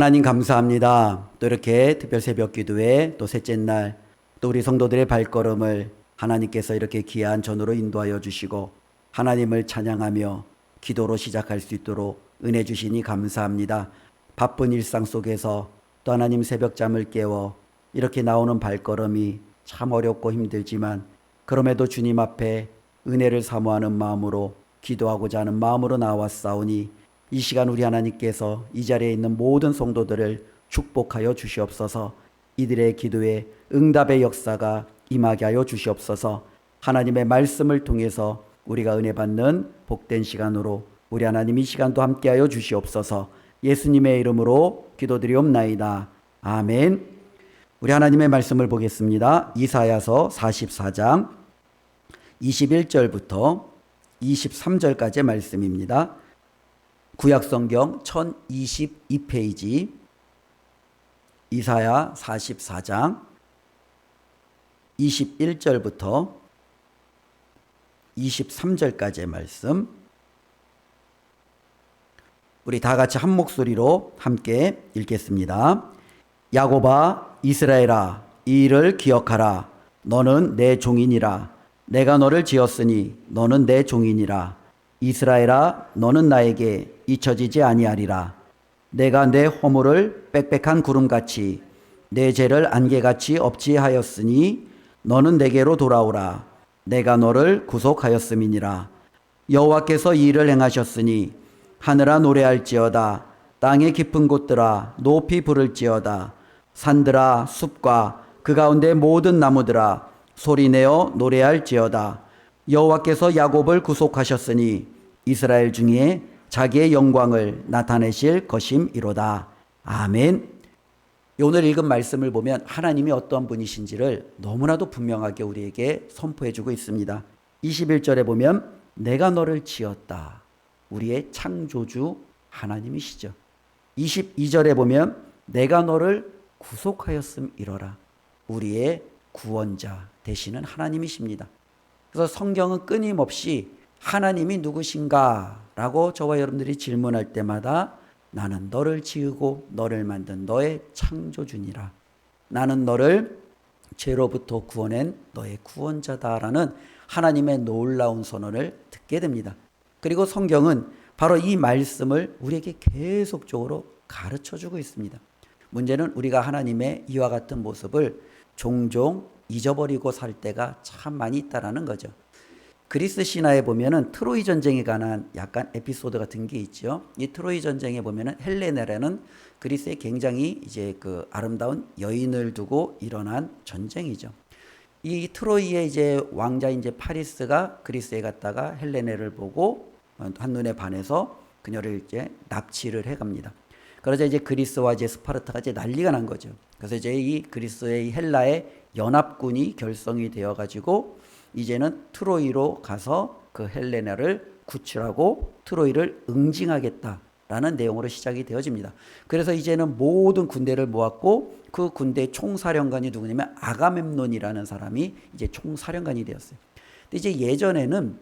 하나님 감사합니다. 또 이렇게 특별 새벽 기도회 또 셋째 날 또 우리 성도들의 발걸음을 하나님께서 이렇게 귀한 전으로 인도하여 주시고 하나님을 찬양하며 기도로 시작할 수 있도록 은혜 주시니 감사합니다. 바쁜 일상 속에서 또 하나님 새벽잠을 깨워 이렇게 나오는 발걸음이 참 어렵고 힘들지만 그럼에도 주님 앞에 은혜를 사모하는 마음으로 기도하고자 하는 마음으로 나왔사오니 이 시간 우리 하나님께서 이 자리에 있는 모든 성도들을 축복하여 주시옵소서. 이들의 기도에 응답의 역사가 임하게 하여 주시옵소서. 하나님의 말씀을 통해서 우리가 은혜 받는 복된 시간으로 우리 하나님 이 시간도 함께하여 주시옵소서. 예수님의 이름으로 기도드리옵나이다. 아멘. 우리 하나님의 말씀을 보겠습니다. 이사야서 44장 21절부터 23절까지의 말씀입니다. 구약성경 1022페이지 이사야 44장 21절부터 23절까지의 말씀, 우리 다 같이 한 목소리로 함께 읽겠습니다. 야곱아, 이스라엘아, 이 일을 기억하라. 너는 내 종이니라. 내가 너를 지었으니 너는 내 종이니라. 이스라엘아, 너는 나에게 잊혀지지 아니하리라. 내가 내 허물을 빽빽한 구름같이 내 죄를 안개같이 없지하였으니 너는 내게로 돌아오라. 내가 너를 구속하였음이니라. 여호와께서 이 일을 행하셨으니 하늘아 노래할지어다. 땅의 깊은 곳들아 높이 부를지어다. 산들아 숲과 그 가운데 모든 나무들아 소리내어 노래할지어다. 여호와께서 야곱을 구속하셨으니 이스라엘 중에 자기의 영광을 나타내실 것임이로다. 아멘. 오늘 읽은 말씀을 보면 하나님이 어떠한 분이신지를 너무나도 분명하게 우리에게 선포해주고 있습니다. 21절에 보면 내가 너를 지었다. 우리의 창조주 하나님이시죠. 22절에 보면 내가 너를 구속하였음이로라. 우리의 구원자 되시는 하나님이십니다. 그래서 성경은 끊임없이 하나님이 누구신가? 라고 저와 여러분들이 질문할 때마다 나는 너를 지으고 너를 만든 너의 창조주니라. 나는 너를 죄로부터 구원한 너의 구원자다라는 하나님의 놀라운 선언을 듣게 됩니다. 그리고 성경은 바로 이 말씀을 우리에게 계속적으로 가르쳐주고 있습니다. 문제는 우리가 하나님의 이와 같은 모습을 종종 잊어버리고 살 때가 참 많이 있다라는 거죠. 그리스 신화에 보면은 트로이 전쟁에 관한 약간 에피소드 같은 게 있죠. 이 트로이 전쟁에 보면은 헬레네라는 그리스의 굉장히 이제 그 아름다운 여인을 두고 일어난 전쟁이죠. 이 트로이의 이제 왕자 이제 파리스가 그리스에 갔다가 헬레네를 보고 한눈에 반해서 그녀를 이제 납치를 해갑니다. 그러자 이제 그리스와 이제 스파르타가 이제 난리가 난 거죠. 그래서 이제 이 그리스의 헬라의 연합군이 결성이 되어 가지고 이제는 트로이로 가서 그 헬레나를 구출하고 트로이를 응징하겠다라는 내용으로 시작이 되어집니다. 그래서 이제는 모든 군대를 모았고 그 군대 총사령관이 누구냐면 아가멤논이라는 사람이 이제 총사령관이 되었어요. 근데 이제 예전에는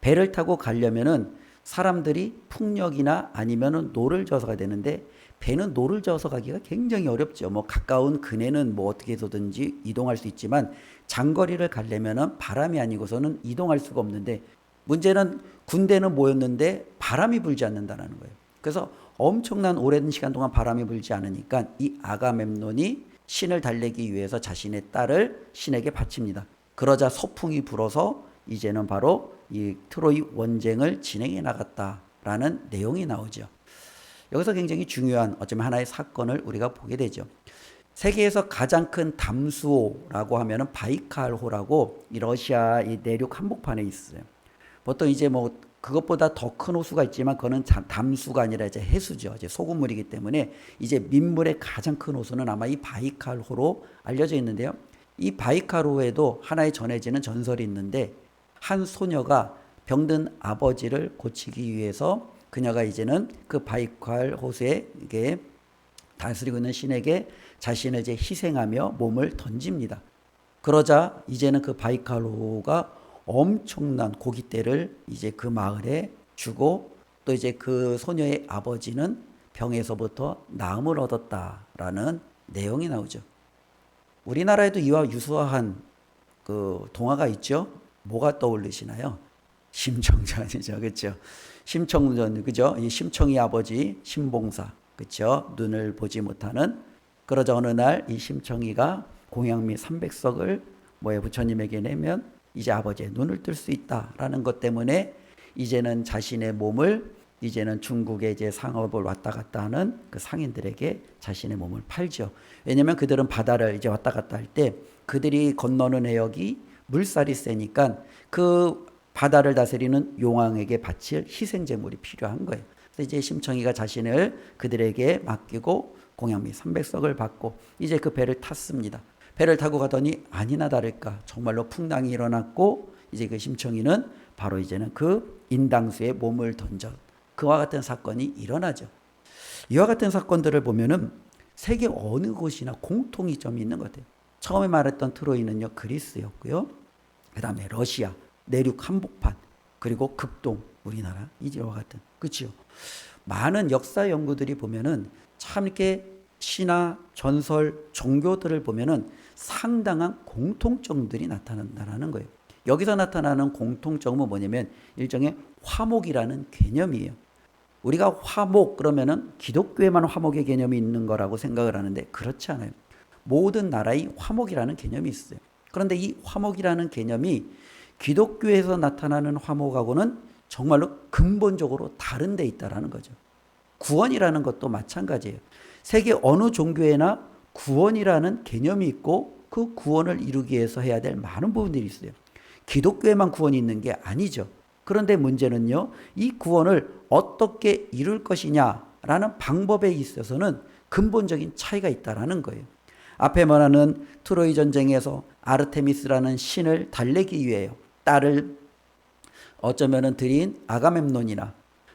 배를 타고 가려면은 사람들이 풍력이나 아니면은 노를 져서가 되는데 배는 노를 저어서 가기가 굉장히 어렵죠. 뭐 가까운 근해는 뭐 어떻게 해서든지 이동할 수 있지만 장거리를 가려면은 바람이 아니고서는 이동할 수가 없는데 문제는 군대는 모였는데 바람이 불지 않는다는 거예요. 그래서 엄청난 오랜 시간 동안 바람이 불지 않으니까 이 아가멤논이 신을 달래기 위해서 자신의 딸을 신에게 바칩니다. 그러자 서풍이 불어서 이제는 바로 이 트로이 원쟁을 진행해 나갔다라는 내용이 나오죠. 여기서 굉장히 중요한 어쩌면 하나의 사건을 우리가 보게 되죠. 세계에서 가장 큰 담수호라고 하면은 바이칼호라고 이 러시아 이 내륙 한복판에 있어요. 보통 이제 뭐 그것보다 더 큰 호수가 있지만 그거는 담수가 아니라 이제 해수죠. 이제 소금물이기 때문에 이제 민물의 가장 큰 호수는 아마 이 바이칼호로 알려져 있는데요. 이 바이칼호에도 하나의 전해지는 전설이 있는데 한 소녀가 병든 아버지를 고치기 위해서 그녀가 이제는 그 바이칼 호수에 다스리고 있는 신에게 자신을 이제 희생하며 몸을 던집니다. 그러자 이제는 그 바이칼호가 엄청난 고깃대를 이제 그 마을에 주고 또 이제 그 소녀의 아버지는 병에서부터 나음을 얻었다라는 내용이 나오죠. 우리나라에도 이와 유사한 그 동화가 있죠. 뭐가 떠오르시나요? 심청전이죠, 그렇죠? 심청전, 그죠? 이 심청이 아버지 심봉사, 그렇죠? 눈을 보지 못하는. 그러자 어느 날 이 심청이가 공양미 300석을 부처님에게 내면 이제 아버지의 눈을 뜰 수 있다라는 것 때문에 이제는 자신의 몸을 이제는 중국에 이제 상업을 왔다 갔다 하는 그 상인들에게 자신의 몸을 팔죠. 왜냐하면 그들은 바다를 이제 왔다 갔다 할 때 그들이 건너는 해역이 물살이 세니까 그 바다를 다스리는 용왕에게 바칠 희생제물이 필요한 거예요. 그래서 이제 심청이가 자신을 그들에게 맡기고 공양미 300석을 받고 이제 그 배를 탔습니다. 배를 타고 가더니 아니나 다를까 정말로 풍랑이 일어났고 이제 그 심청이는 바로 이제는 그 인당수에 몸을 던져 그와 같은 사건이 일어나죠. 이와 같은 사건들을 보면은 세계 어느 곳이나 공통점이 있는 것 같아요. 처음에 말했던 트로이는요 그리스였고요. 그 다음에 러시아 내륙 한복판 그리고 극동 우리나라 이와 같은 그렇죠. 많은 역사 연구들이 보면은 참 이렇게 신화 전설 종교들을 보면은 상당한 공통점들이 나타난다는 거예요. 여기서 나타나는 공통점은 뭐냐면 일종의 화목이라는 개념이에요. 우리가 화목 그러면은 기독교에만 화목의 개념이 있는 거라고 생각을 하는데 그렇지 않아요. 모든 나라의 화목이라는 개념이 있어요. 그런데 이 화목이라는 개념이 기독교에서 나타나는 화목하고는 정말로 근본적으로 다른 데 있다라는 거죠. 구원이라는 것도 마찬가지예요. 세계 어느 종교에나 구원이라는 개념이 있고 그 구원을 이루기 위해서 해야 될 많은 부분들이 있어요. 기독교에만 구원이 있는 게 아니죠. 그런데 문제는요, 이 구원을 어떻게 이룰 것이냐라는 방법에 있어서는 근본적인 차이가 있다라는 거예요. 앞에 말하는 트로이 전쟁에서 아르테미스라는 신을 달래기 위해 딸을 어쩌면은 드린 아가멤논이나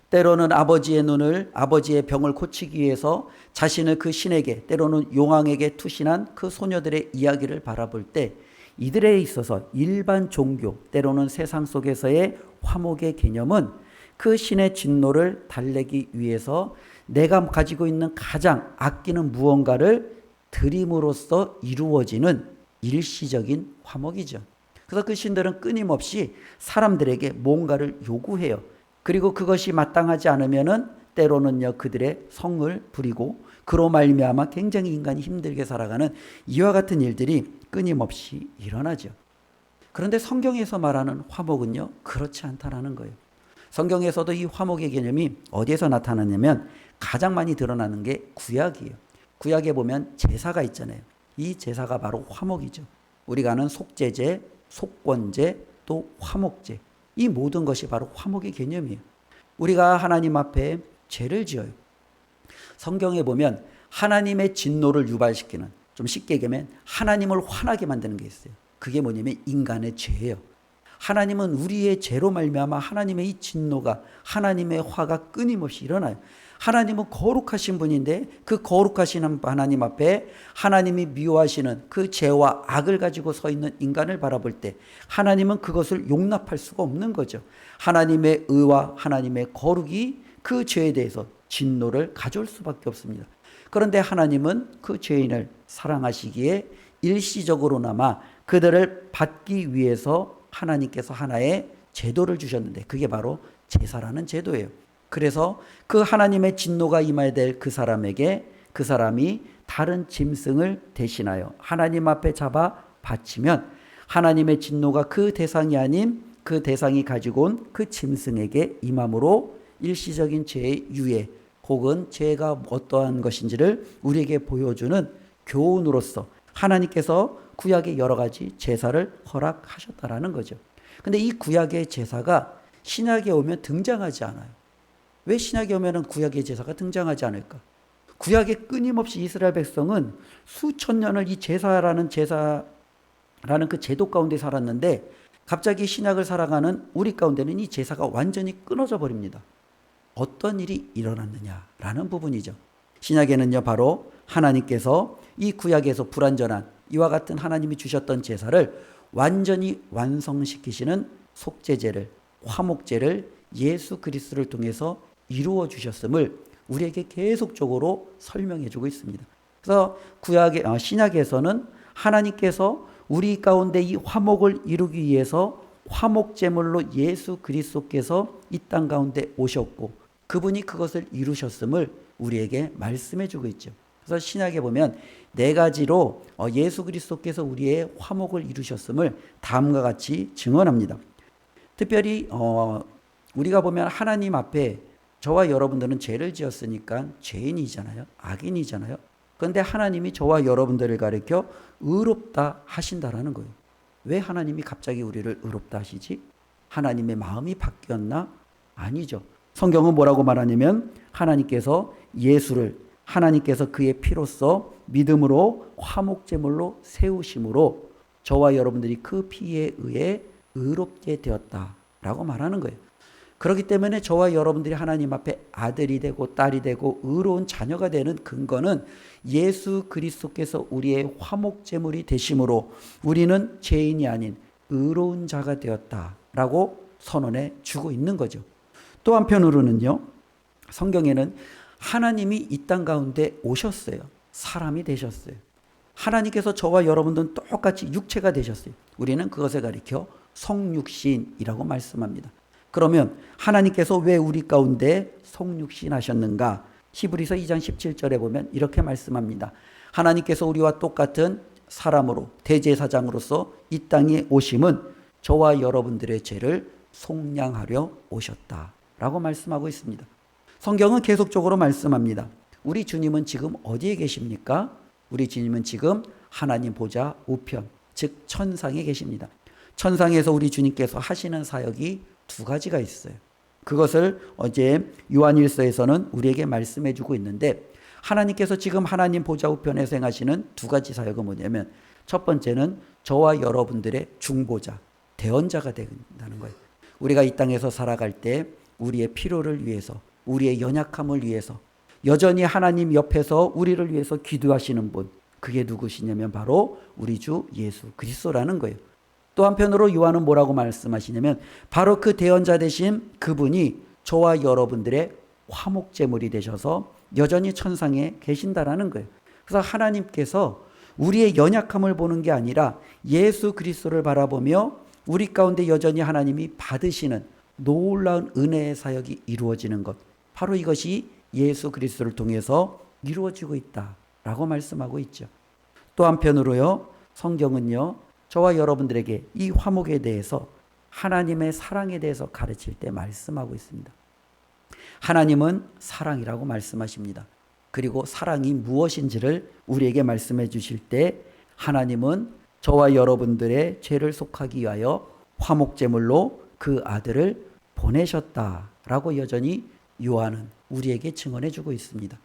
때로는 아버지의 눈을 아버지의 병을 고치기 위해서 자신을 그 신에게 때로는 용왕에게 투신한 그 소녀들의 이야기를 바라볼 때 이들에 있어서 일반 종교 때로는 세상 속에서의 화목의 개념은 그 신의 진노를 달래기 위해서 내가 가지고 있는 가장 아끼는 무언가를 드림으로써 이루어지는 일시적인 화목이죠. 그래서 그 신들은 끊임없이 사람들에게 뭔가를 요구해요. 그리고 그것이 마땅하지 않으면은 때로는요 그들의 성을 부리고 그로 말미암아 굉장히 인간이 힘들게 살아가는 이와 같은 일들이 끊임없이 일어나죠. 그런데 성경에서 말하는 화목은요 그렇지 않다라는 거예요. 성경에서도 이 화목의 개념이 어디에서 나타나냐면 가장 많이 드러나는 게 구약이에요. 구약에 보면 제사가 있잖아요. 이 제사가 바로 화목이죠. 우리가 아는 속죄제, 속건제, 또 화목제. 이 모든 것이 바로 화목의 개념이에요. 우리가 하나님 앞에 죄를 지어요. 성경에 보면 하나님의 진노를 유발시키는, 좀 쉽게 얘기하면 하나님을 화나게 만드는 게 있어요. 그게 뭐냐면 인간의 죄예요. 하나님은 우리의 죄로 말미암아 하나님의 이 진노가, 하나님의 화가 끊임없이 일어나요. 하나님은 거룩하신 분인데 그 거룩하신 하나님 앞에 하나님이 미워하시는 그 죄와 악을 가지고 서 있는 인간을 바라볼 때 하나님은 그것을 용납할 수가 없는 거죠. 하나님의 의와 하나님의 거룩이 그 죄에 대해서 진노를 가져올 수밖에 없습니다. 그런데 하나님은 그 죄인을 사랑하시기에 일시적으로나마 그들을 받기 위해서 하나님께서 하나의 제도를 주셨는데 그게 바로 제사라는 제도예요. 그래서 그 하나님의 진노가 임해야 될 그 사람에게 그 사람이 다른 짐승을 대신하여 하나님 앞에 잡아 바치면 하나님의 진노가 그 대상이 아닌 그 대상이 가지고 온 그 짐승에게 임함으로 일시적인 죄의 유예 혹은 죄가 어떠한 것인지를 우리에게 보여주는 교훈으로서 하나님께서 구약의 여러 가지 제사를 허락하셨다라는 거죠. 근데 이 구약의 제사가 신약에 오면 등장하지 않아요. 왜 신약에 오면 구약의 제사가 등장하지 않을까? 구약에 끊임없이 이스라엘 백성은 수천 년을 이 제사라는 그 제도 가운데 살았는데 갑자기 신약을 살아가는 우리 가운데는 이 제사가 완전히 끊어져 버립니다. 어떤 일이 일어났느냐라는 부분이죠. 신약에는요 바로 하나님께서 이 구약에서 불완전한 이와 같은 하나님이 주셨던 제사를 완전히 완성시키시는 속죄제를 화목제를 예수 그리스도를 통해서 이루어 주셨음을 우리에게 계속적으로 설명해 주고 있습니다. 그래서 신약에서는 하나님께서 우리 가운데 이 화목을 이루기 위해서 화목제물로 예수 그리스도께서 이 땅 가운데 오셨고 그분이 그것을 이루셨음을 우리에게 말씀해 주고 있죠. 그래서 신약에 보면 네 가지로 예수 그리스도께서 우리의 화목을 이루셨음을 다음과 같이 증언합니다. 특별히 우리가 보면 하나님 앞에 저와 여러분들은 죄를 지었으니까 죄인이잖아요. 악인이잖아요. 그런데 하나님이 저와 여러분들을 가리켜 의롭다 하신다라는 거예요. 왜 하나님이 갑자기 우리를 의롭다 하시지? 하나님의 마음이 바뀌었나? 아니죠. 성경은 뭐라고 말하냐면 하나님께서 예수를 하나님께서 그의 피로써 믿음으로 화목제물로 세우심으로 저와 여러분들이 그 피에 의해 의롭게 되었다라고 말하는 거예요. 그렇기 때문에 저와 여러분들이 하나님 앞에 아들이 되고 딸이 되고 의로운 자녀가 되는 근거는 예수 그리스도께서 우리의 화목제물이 되심으로 우리는 죄인이 아닌 의로운 자가 되었다라고 선언해 주고 있는 거죠. 또 한편으로는요, 성경에는 하나님이 이 땅 가운데 오셨어요. 사람이 되셨어요. 하나님께서 저와 여러분들은 똑같이 육체가 되셨어요. 우리는 그것을 가리켜 성육신이라고 말씀합니다. 그러면 하나님께서 왜 우리 가운데 성육신 하셨는가? 히브리서 2장 17절에 보면 이렇게 말씀합니다. 하나님께서 우리와 똑같은 사람으로 대제사장으로서 이 땅에 오심은 저와 여러분들의 죄를 속량하려 오셨다라고 말씀하고 있습니다. 성경은 계속적으로 말씀합니다. 우리 주님은 지금 어디에 계십니까? 우리 주님은 지금 하나님 보좌 우편, 즉 천상에 계십니다. 천상에서 우리 주님께서 하시는 사역이 두 가지가 있어요. 그것을 어제 요한일서에서는 우리에게 말씀해 주고 있는데 하나님께서 지금 하나님 보좌 우편에서 행하시는 두 가지 사역은 뭐냐면 첫 번째는 저와 여러분들의 중보자, 대언자가 된다는 거예요. 우리가 이 땅에서 살아갈 때 우리의 필요를 위해서 우리의 연약함을 위해서 여전히 하나님 옆에서 우리를 위해서 기도하시는 분, 그게 누구시냐면 바로 우리 주 예수 그리스도라는 거예요. 또 한편으로 요한은 뭐라고 말씀하시냐면 바로 그 대언자 되신 그분이 저와 여러분들의 화목제물이 되셔서 여전히 천상에 계신다라는 거예요. 그래서 하나님께서 우리의 연약함을 보는 게 아니라 예수 그리스도를 바라보며 우리 가운데 여전히 하나님이 받으시는 놀라운 은혜의 사역이 이루어지는 것, 바로 이것이 예수 그리스도를 통해서 이루어지고 있다라고 말씀하고 있죠. 또 한편으로요, 성경은요, 저와 여러분들에게 이 화목에 대해서 하나님의 사랑에 대해서 가르칠 때 말씀하고 있습니다. 하나님은 사랑이라고 말씀하십니다. 그리고 사랑이 무엇인지를 우리에게 말씀해 주실 때 하나님은 저와 여러분들의 죄를 속하기 위하여 화목제물로 그 아들을 보내셨다라고 여전히 요한은 우리에게 증언해 주고 있습니다.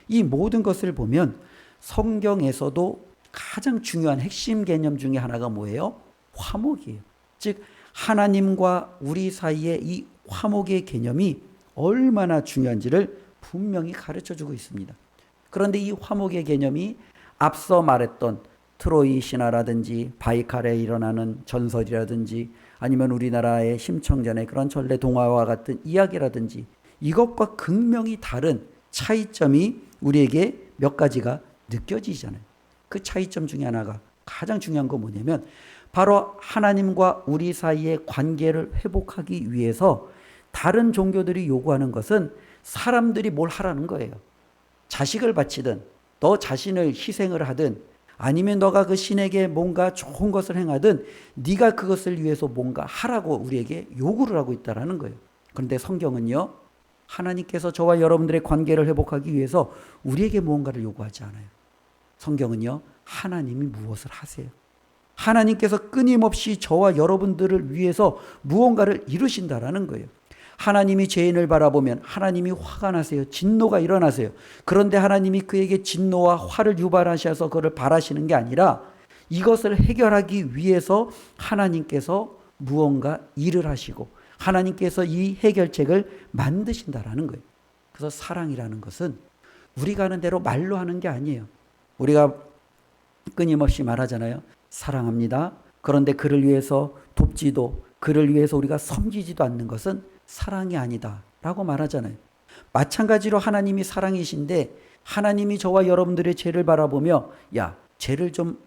이 모든 것을 보면 성경에서도 가장 중요한 핵심 개념 중에 하나가 뭐예요? 화목이에요. 즉 하나님과 우리 사이의 이 화목의 개념이 얼마나 중요한지를 분명히 가르쳐 주고 있습니다. 그런데 이 화목의 개념이 앞서 말했던 트로이 신화라든지 바이칼에 일어나는 전설이라든지 아니면 우리나라의 심청전의 그런 전래 동화와 같은 이야기라든지 이것과 극명히 다른 차이점이 우리에게 몇 가지가 느껴지잖아요. 그 차이점 중에 하나가 가장 중요한 건 뭐냐면 바로 하나님과 우리 사이의 관계를 회복하기 위해서 다른 종교들이 요구하는 것은 사람들이 뭘 하라는 거예요. 자식을 바치든 너 자신을 희생을 하든 아니면 너가 그 신에게 뭔가 좋은 것을 행하든 네가 그것을 위해서 뭔가 하라고 우리에게 요구를 하고 있다는 거예요. 그런데 성경은요, 하나님께서 저와 여러분들의 관계를 회복하기 위해서 우리에게 무언가를 요구하지 않아요. 성경은요, 하나님이 무엇을 하세요? 하나님께서 끊임없이 저와 여러분들을 위해서 무언가를 이루신다라는 거예요. 하나님이 죄인을 바라보면 하나님이 화가 나세요. 진노가 일어나세요. 그런데 하나님이 그에게 진노와 화를 유발하셔서 그를 바라시는 게 아니라 이것을 해결하기 위해서 하나님께서 무언가 일을 하시고 하나님께서 이 해결책을 만드신다라는 거예요. 그래서 사랑이라는 것은 우리가 하는 대로 말로 하는 게 아니에요. 우리가 끊임없이 말하잖아요. 사랑합니다. 그런데 그를 위해서 돕지도 그를 위해서 우리가 섬기지도 않는 것은 사랑이 아니다 라고 말하잖아요. 마찬가지로 하나님이 사랑이신데 하나님이 저와 여러분들의 죄를 바라보며 야, 죄를 좀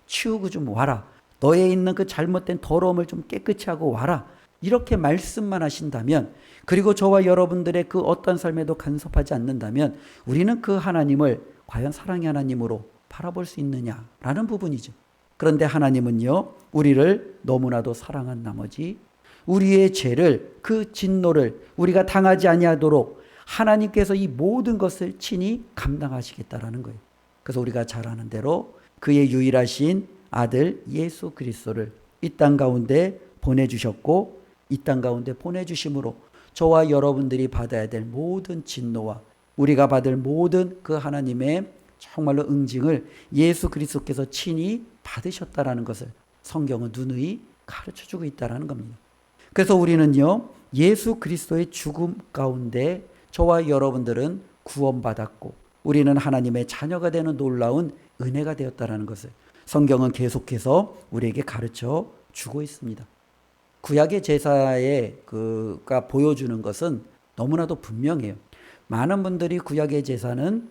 치우고 좀 와라. 너에 있는 그 잘못된 더러움을 좀 깨끗이 하고 와라. 이렇게 말씀만 하신다면, 그리고 저와 여러분들의 그 어떤 삶에도 간섭하지 않는다면 우리는 그 하나님을 과연 사랑의 하나님으로 바라볼 수 있느냐라는 부분이죠. 그런데 하나님은요, 우리를 너무나도 사랑한 나머지 우리의 죄를, 그 진노를 우리가 당하지 아니하도록 하나님께서 이 모든 것을 친히 감당하시겠다라는 거예요. 그래서 우리가 잘 아는 대로 그의 유일하신 아들 예수 그리스도를 이 땅 가운데 보내주셨고, 이 땅 가운데 보내주심으로 저와 여러분들이 받아야 될 모든 진노와 우리가 받을 모든 그 하나님의 정말로 응징을 예수 그리스도께서 친히 받으셨다라는 것을 성경은 누누이 가르쳐주고 있다라는 겁니다. 그래서 우리는요, 예수 그리스도의 죽음 가운데 저와 여러분들은 구원받았고 우리는 하나님의 자녀가 되는 놀라운 은혜가 되었다라는 것을 성경은 계속해서 우리에게 가르쳐 주고 있습니다. 구약의 제사에 그가 보여주는 것은 너무나도 분명해요. 많은 분들이 구약의 제사는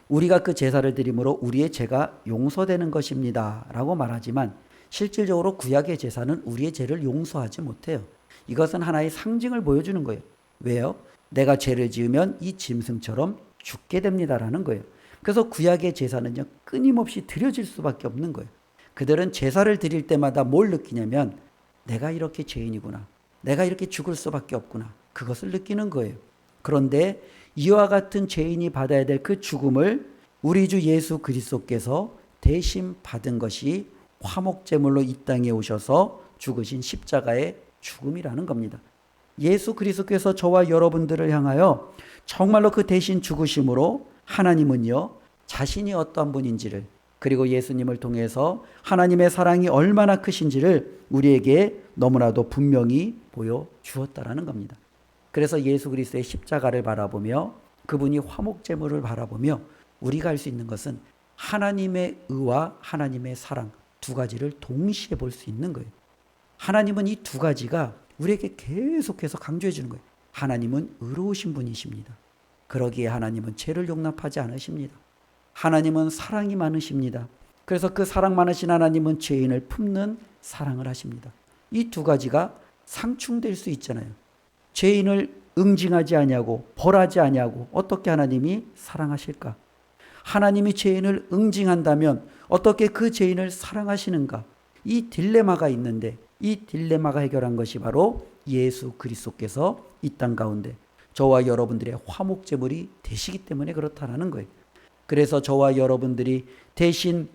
우리가 그 제사를 드림으로 우리의 죄가 용서되는 것입니다 라고 말하지만, 실질적으로 구약의 제사는 우리의 죄를 용서하지 못해요. 이것은 하나의 상징을 보여주는 거예요. 왜요? 내가 죄를 지으면 이 짐승처럼 죽게 됩니다라는 거예요. 그래서 구약의 제사는요, 끊임없이 드려질 수밖에 없는 거예요. 그들은 제사를 드릴 때마다 뭘 느끼냐면 내가 이렇게 죄인이구나, 내가 이렇게 죽을 수밖에 없구나, 그것을 느끼는 거예요. 그런데 이와 같은 죄인이 받아야 될 그 죽음을 우리 주 예수 그리스도께서 대신 받은 것이 화목제물로 이 땅에 오셔서 죽으신 십자가의 죽음이라는 겁니다. 예수 그리스도께서 저와 여러분들을 향하여 정말로 그 대신 죽으심으로 하나님은요, 자신이 어떠한 분인지를, 그리고 예수님을 통해서 하나님의 사랑이 얼마나 크신지를 우리에게 너무나도 분명히 보여주었다라는 겁니다. 그래서 예수 그리스도의 십자가를 바라보며 그분이 화목제물을 바라보며 우리가 할 수 있는 것은 하나님의 의와 하나님의 사랑 두 가지를 동시에 볼 수 있는 거예요. 하나님은 이 두 가지가 우리에게 계속해서 강조해 주는 거예요. 하나님은 의로우신 분이십니다. 그러기에 하나님은 죄를 용납하지 않으십니다. 하나님은 사랑이 많으십니다. 그래서 그 사랑 많으신 하나님은 죄인을 품는 사랑을 하십니다. 이 두 가지가 상충될 수 있잖아요. 죄인을 응징하지 아니하고 벌하지 아니하고 어떻게 하나님이 사랑하실까? 하나님이 죄인을 응징한다면 어떻게 그 죄인을 사랑하시는가? 이 딜레마가 있는데, 이 딜레마가 해결한 것이 바로 예수 그리스도께서 이 땅 가운데 저와 여러분들의 화목제물이 되시기 때문에 그렇다라는 거예요. 그래서 저와 여러분들이 대신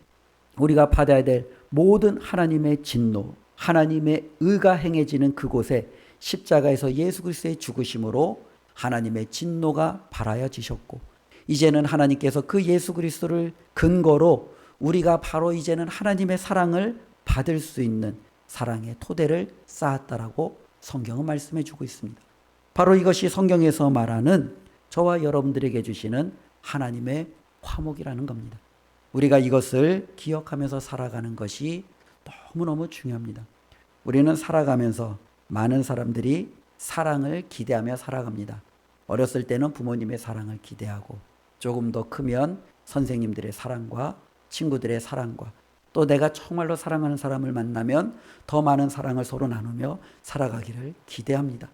우리가 받아야 될 모든 하나님의 진노, 하나님의 의가 행해지는 그곳에 십자가에서 예수 그리스도의 죽으심으로 하나님의 진노가 발하여지셨고, 이제는 하나님께서 그 예수 그리스도를 근거로 우리가 바로 이제는 하나님의 사랑을 받을 수 있는 사랑의 토대를 쌓았다라고 성경은 말씀해 주고 있습니다. 바로 이것이 성경에서 말하는 저와 여러분들에게 주시는 하나님의 화목이라는 겁니다. 우리가 이것을 기억하면서 살아가는 것이 너무너무 중요합니다. 우리는 살아가면서 많은 사람들이 사랑을 기대하며 살아갑니다. 어렸을 때는 부모님의 사랑을 기대하고, 조금 더 크면 선생님들의 사랑과 친구들의 사랑과, 또 내가 정말로 사랑하는 사람을 만나면 더 많은 사랑을 서로 나누며 살아가기를 기대합니다.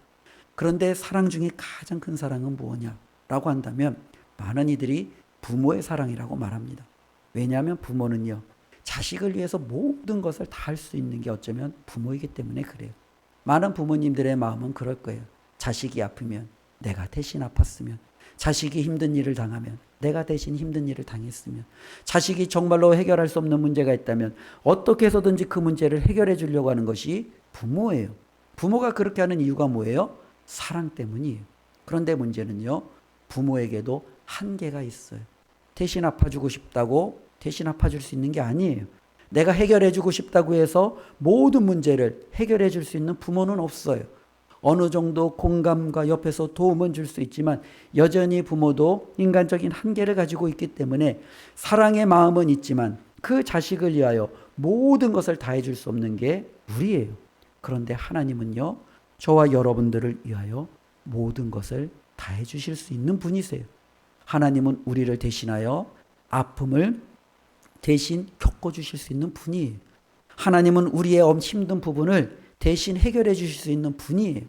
그런데 사랑 중에 가장 큰 사랑은 무엇이냐라고 한다면 많은 이들이 부모의 사랑이라고 말합니다. 왜냐하면 부모는요, 자식을 위해서 모든 것을 다 할 수 있는 게 어쩌면 부모이기 때문에 그래요. 많은 부모님들의 마음은 그럴 거예요. 자식이 아프면 내가 대신 아팠으면, 자식이 힘든 일을 당하면 내가 대신 힘든 일을 당했으면, 자식이 정말로 해결할 수 없는 문제가 있다면 어떻게 해서든지 그 문제를 해결해 주려고 하는 것이 부모예요. 부모가 그렇게 하는 이유가 뭐예요? 사랑 때문이에요. 그런데 문제는요, 부모에게도 한계가 있어요. 대신 아파주고 싶다고 대신 아파줄 수 있는 게 아니에요. 내가 해결해주고 싶다고 해서 모든 문제를 해결해 줄 수 있는 부모는 없어요. 어느 정도 공감과 옆에서 도움은 줄 수 있지만 여전히 부모도 인간적인 한계를 가지고 있기 때문에 사랑의 마음은 있지만 그 자식을 위하여 모든 것을 다 해줄 수 없는 게 우리예요. 그런데 하나님은요, 저와 여러분들을 위하여 모든 것을 다 해주실 수 있는 분이세요. 하나님은 우리를 대신하여 아픔을 대신 겪어주실 수 있는 분이에요. 하나님은 우리의 힘든 부분을 대신 해결해 주실 수 있는 분이에요.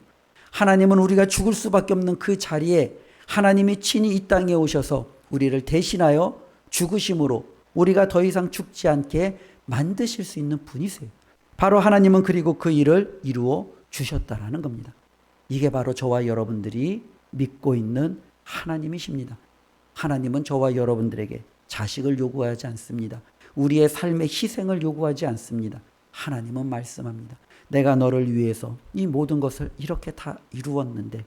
하나님은 우리가 죽을 수밖에 없는 그 자리에 하나님이 친히 이 땅에 오셔서 우리를 대신하여 죽으심으로 우리가 더 이상 죽지 않게 만드실 수 있는 분이세요. 바로 하나님은 그리고 그 일을 이루어 주셨다라는 겁니다. 이게 바로 저와 여러분들이 믿고 있는 하나님이십니다. 하나님은 저와 여러분들에게 자식을 요구하지 않습니다. 우리의 삶의 희생을 요구하지 않습니다. 하나님은 말씀합니다. 내가 너를 위해서 이 모든 것을 이렇게 다 이루었는데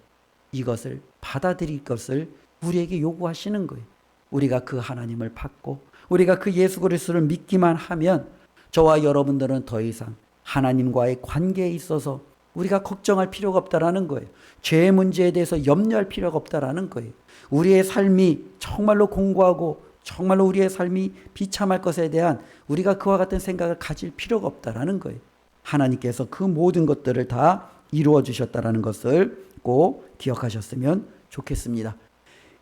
이것을 받아들일 것을 우리에게 요구하시는 거예요. 우리가 그 하나님을 받고 우리가 그 예수 그리스도를 믿기만 하면 저와 여러분들은 더 이상 하나님과의 관계에 있어서 우리가 걱정할 필요가 없다라는 거예요. 죄의 문제에 대해서 염려할 필요가 없다라는 거예요. 우리의 삶이 정말로 공고하고 정말로 우리의 삶이 비참할 것에 대한 우리가 그와 같은 생각을 가질 필요가 없다라는 거예요. 하나님께서 그 모든 것들을 다 이루어 주셨다라는 것을 꼭 기억하셨으면 좋겠습니다.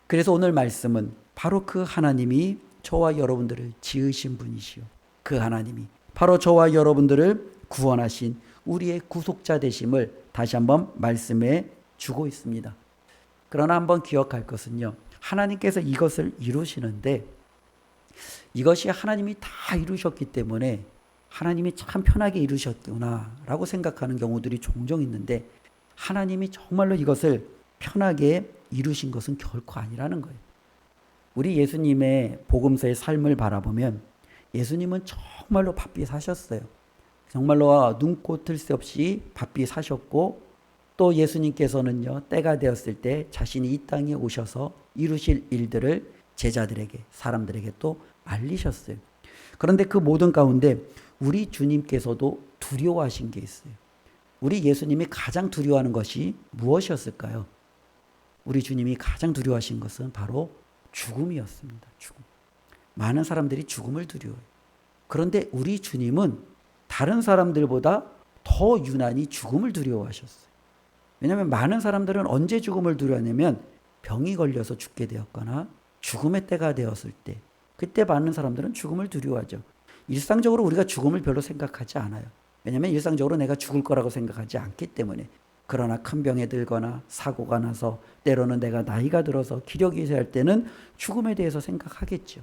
그래서 오늘 말씀은 바로 그 하나님이 저와 여러분들을 지으신 분이시요. 그 하나님이 바로 저와 여러분들을 구원하신 우리의 구속자 되심을 다시 한번 말씀해 주고 있습니다. 그러나 한번 기억할 것은요. 하나님께서 이것을 이루시는데 이것이 하나님이 다 이루셨기 때문에 하나님이 참 편하게 이루셨구나라고 생각하는 경우들이 종종 있는데 하나님이 정말로 이것을 편하게 이루신 것은 결코 아니라는 거예요. 우리 예수님의 복음서의 삶을 바라보면 예수님은 정말로 바삐 사셨어요. 정말로 눈코 뜰 새 없이 바삐 사셨고 또 예수님께서는요 때가 되었을 때 자신이 이 땅에 오셔서 이루실 일들을 제자들에게 사람들에게 또 알리셨어요. 그런데 그 모든 가운데 우리 주님께서도 두려워하신 게 있어요. 우리 예수님이 가장 두려워하는 것이 무엇이었을까요? 우리 주님이 가장 두려워하신 것은 바로 죽음이었습니다. 죽음. 많은 사람들이 죽음을 두려워해요. 그런데 우리 주님은 다른 사람들보다 더 유난히 죽음을 두려워하셨어요. 왜냐하면 많은 사람들은 언제 죽음을 두려워하냐면 병이 걸려서 죽게 되었거나 죽음의 때가 되었을 때 그때 많은 사람들은 죽음을 두려워하죠. 일상적으로 우리가 죽음을 별로 생각하지 않아요. 왜냐하면 일상적으로 내가 죽을 거라고 생각하지 않기 때문에. 그러나 큰 병에 들거나 사고가 나서 때로는 내가 나이가 들어서 기력이 쇠할 때는 죽음에 대해서 생각하겠죠.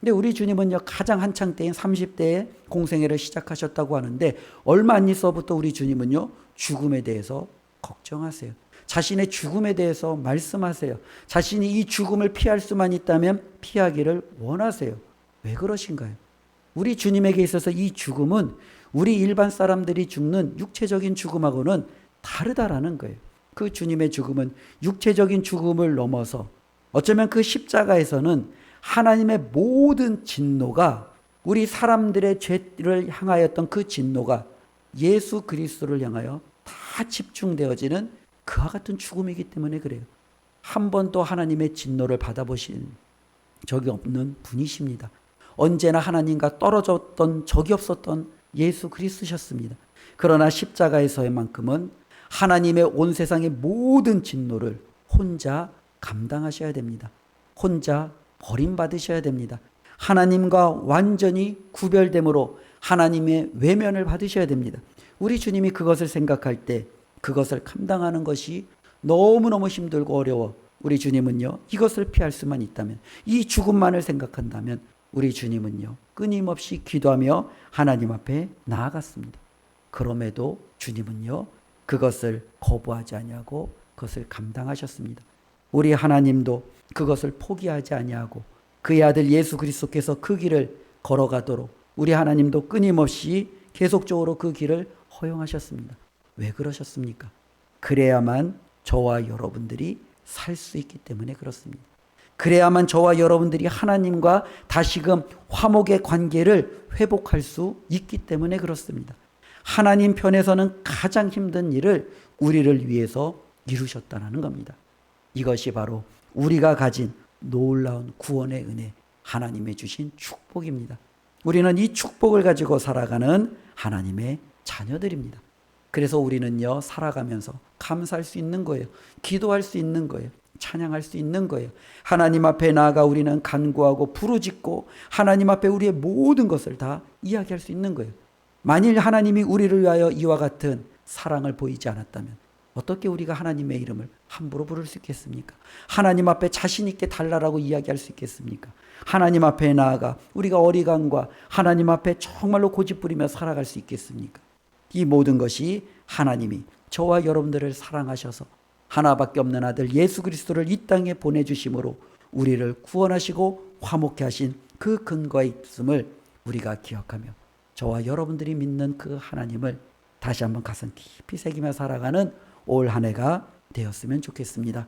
근데 우리 주님은요 가장 한창 때인 30대에 공생애를 시작하셨다고 하는데 얼마 안 있어부터 우리 주님은요 죽음에 대해서 걱정하세요. 자신의 죽음에 대해서 말씀하세요. 자신이 이 죽음을 피할 수만 있다면 피하기를 원하세요. 왜 그러신가요? 우리 주님에게 있어서 이 죽음은 우리 일반 사람들이 죽는 육체적인 죽음하고는 다르다라는 거예요. 그 주님의 죽음은 육체적인 죽음을 넘어서 어쩌면 그 십자가에서는 하나님의 모든 진노가 우리 사람들의 죄를 향하였던 그 진노가 예수 그리스도를 향하여 다 집중되어지는 그와 같은 죽음이기 때문에 그래요. 한 번도 하나님의 진노를 받아보신 적이 없는 분이십니다. 언제나 하나님과 떨어졌던 적이 없었던 예수 그리스도셨습니다. 그러나 십자가에서의만큼은 하나님의 온 세상의 모든 진노를 혼자 감당하셔야 됩니다. 혼자 버림받으셔야 됩니다. 하나님과 완전히 구별됨으로 하나님의 외면을 받으셔야 됩니다. 우리 주님이 그것을 생각할 때 그것을 감당하는 것이 너무너무 힘들고 어려워 우리 주님은요 이것을 피할 수만 있다면 이 죽음만을 생각한다면 우리 주님은요 끊임없이 기도하며 하나님 앞에 나아갔습니다. 그럼에도 주님은요 그것을 거부하지 아니하고 그것을 감당하셨습니다. 우리 하나님도 그것을 포기하지 아니하고 그의 아들 예수 그리스도께서 그 길을 걸어가도록 우리 하나님도 끊임없이 계속적으로 그 길을 허용하셨습니다. 왜 그러셨습니까? 그래야만 저와 여러분들이 살 수 있기 때문에 그렇습니다. 그래야만 저와 여러분들이 하나님과 다시금 화목의 관계를 회복할 수 있기 때문에 그렇습니다. 하나님 편에서는 가장 힘든 일을 우리를 위해서 이루셨다는 겁니다. 이것이 바로 우리가 가진 놀라운 구원의 은혜, 하나님의 주신 축복입니다. 우리는 이 축복을 가지고 살아가는 하나님의 자녀들입니다. 그래서 우리는요 살아가면서 감사할 수 있는 거예요. 기도할 수 있는 거예요. 찬양할 수 있는 거예요. 하나님 앞에 나아가 우리는 간구하고 부르짖고 하나님 앞에 우리의 모든 것을 다 이야기할 수 있는 거예요. 만일 하나님이 우리를 위하여 이와 같은 사랑을 보이지 않았다면 어떻게 우리가 하나님의 이름을 함부로 부를 수 있겠습니까? 하나님 앞에 자신 있게 달라라고 이야기할 수 있겠습니까? 하나님 앞에 나아가 우리가 어리광과 하나님 앞에 정말로 고집부리며 살아갈 수 있겠습니까? 이 모든 것이 하나님이 저와 여러분들을 사랑하셔서 하나밖에 없는 아들 예수 그리스도를 이 땅에 보내주심으로 우리를 구원하시고 화목케 하신 그 근거에 있음을 우리가 기억하며 저와 여러분들이 믿는 그 하나님을 다시 한번 가슴 깊이 새기며 살아가는 올 한 해가 되었으면 좋겠습니다.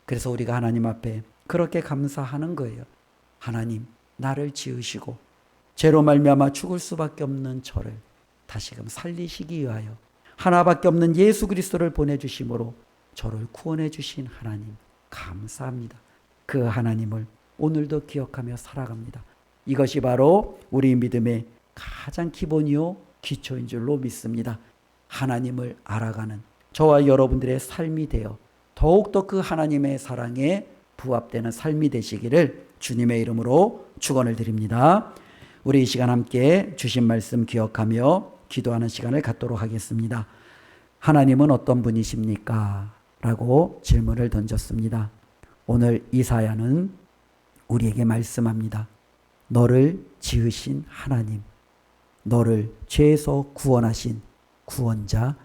그래서 우리가 하나님 앞에 그렇게 감사하는 거예요. 하나님, 나를 지으시고 죄로 말미암아 죽을 수밖에 없는 저를 다시금 살리시기 위하여 하나밖에 없는 예수 그리스도를 보내주심으로 저를 구원해 주신 하나님 감사합니다. 그 하나님을 오늘도 기억하며 살아갑니다. 이것이 바로 우리 믿음의 가장 기본이요 기초인 줄로 믿습니다. 하나님을 알아가는 저와 여러분들의 삶이 되어 더욱더 그 하나님의 사랑에 부합되는 삶이 되시기를 주님의 이름으로 축원을 드립니다. 우리 이 시간 함께 주신 말씀 기억하며 기도하는 시간을 갖도록 하겠습니다. 하나님은 어떤 분이십니까? 라고 질문을 던졌습니다. 오늘 이사야는 우리에게 말씀합니다. 너를 지으신 하나님, 너를 죄에서 구원하신 구원자